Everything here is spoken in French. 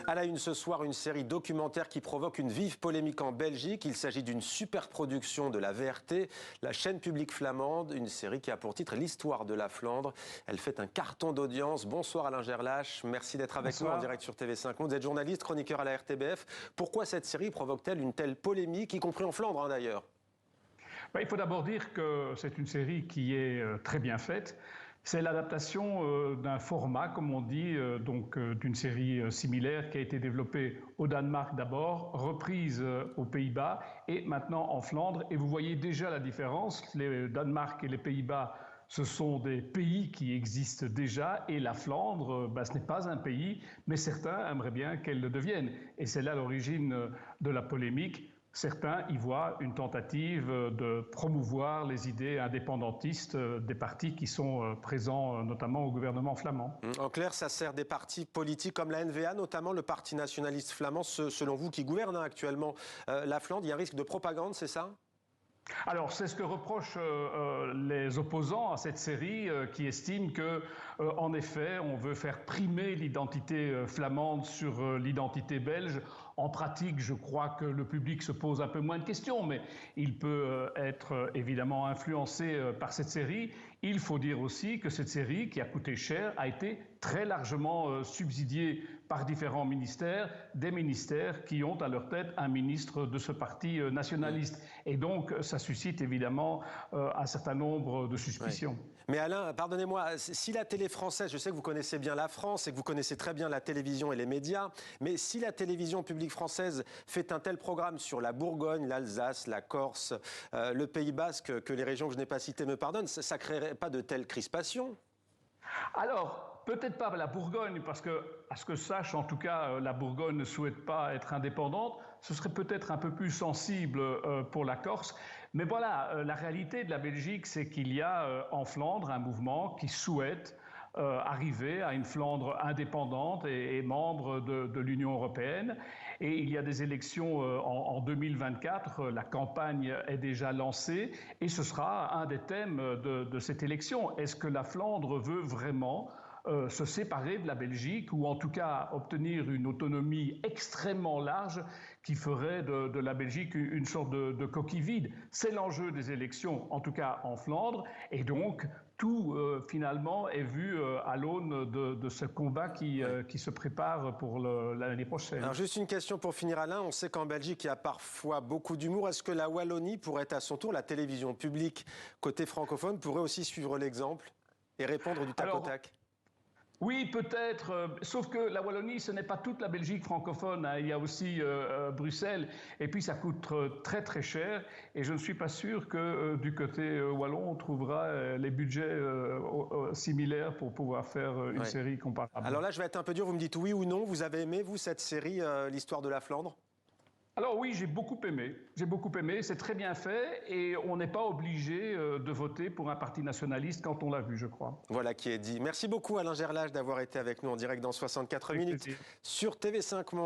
À la une ce soir, une série documentaire qui provoque une vive polémique en Belgique. Il s'agit d'une super production de la VRT, la chaîne publique flamande, une série qui a pour titre l'histoire de la Flandre. Elle fait un carton d'audience. Bonsoir Alain Gerlache, merci d'être avec nous en direct sur TV5 Monde. Vous êtes journaliste, chroniqueur à la RTBF. Pourquoi cette série provoque-t-elle une telle polémique, y compris en Flandre d'ailleurs? Il faut d'abord dire que c'est une série qui est très bien faite. C'est l'adaptation d'un format, comme on dit, d'une série similaire qui a été développée au Danemark d'abord, reprise aux Pays-Bas et maintenant en Flandre. Et vous voyez déjà la différence. Le Danemark et les Pays-Bas, ce sont des pays qui existent déjà et la Flandre, ce n'est pas un pays, mais certains aimeraient bien qu'elle le devienne. Et c'est là l'origine de la polémique. Certains y voient une tentative de promouvoir les idées indépendantistes des partis qui sont présents notamment au gouvernement flamand. En clair, ça sert des partis politiques comme la N-VA, notamment le parti nationaliste flamand, selon vous, qui gouverne actuellement la Flandre. Il y a un risque de propagande, c'est ça ? Alors, c'est ce que reprochent les opposants à cette série qui estiment que, en effet, on veut faire primer l'identité flamande sur l'identité belge. En pratique, je crois que le public se pose un peu moins de questions, mais il peut être évidemment influencé par cette série. Il faut dire aussi que cette série, qui a coûté cher, a été très largement subsidiée par différents ministères, des ministères qui ont à leur tête un ministre de ce parti nationaliste. Et donc, ça suscite évidemment un certain nombre de suspicions. Oui. Mais Alain, pardonnez-moi, si la télé française, je sais que vous connaissez bien la France et que vous connaissez très bien la télévision et les médias, mais si la télévision publique française fait un tel programme sur la Bourgogne, l'Alsace, la Corse, le Pays Basque, que les régions que je n'ai pas citées me pardonnent, ça ne créerait pas de telles crispations? Alors, peut-être pas la Bourgogne, parce que, à ce que je sache, en tout cas, la Bourgogne ne souhaite pas être indépendante. Ce serait peut-être un peu plus sensible pour la Corse. Mais voilà, la réalité de la Belgique, c'est qu'il y a en Flandre un mouvement qui souhaite arriver à une Flandre indépendante et membre de l'Union européenne. Et il y a des élections en 2024, la campagne est déjà lancée et ce sera un des thèmes de cette élection. Est-ce que la Flandre veut vraiment se séparer de la Belgique ou en tout cas obtenir une autonomie extrêmement large qui ferait de la Belgique une sorte de coquille vide? C'est l'enjeu des élections, en tout cas en Flandre, et donc tout finalement est vu à l'aune de ce combat qui se prépare pour l'année prochaine. Alors juste une question pour finir Alain, on sait qu'en Belgique il y a parfois beaucoup d'humour. Est-ce que la Wallonie pourrait à son tour, la télévision publique côté francophone, pourrait aussi suivre l'exemple et répondre du tac au tac? Oui, peut-être, sauf que la Wallonie, ce n'est pas toute la Belgique francophone, hein. Il y a aussi Bruxelles, et puis ça coûte très très cher, et je ne suis pas sûr que du côté wallon, on trouvera les budgets similaires pour pouvoir faire une série comparable. Alors là, je vais être un peu dur, vous me dites oui ou non, vous avez aimé, vous, cette série, l'histoire de la Flandre? Alors oui, j'ai beaucoup aimé, c'est très bien fait et on n'est pas obligé de voter pour un parti nationaliste quand on l'a vu, je crois. Voilà qui est dit. Merci beaucoup Alain Gerlache d'avoir été avec nous en direct dans 64 minutes sur TV5 Monde.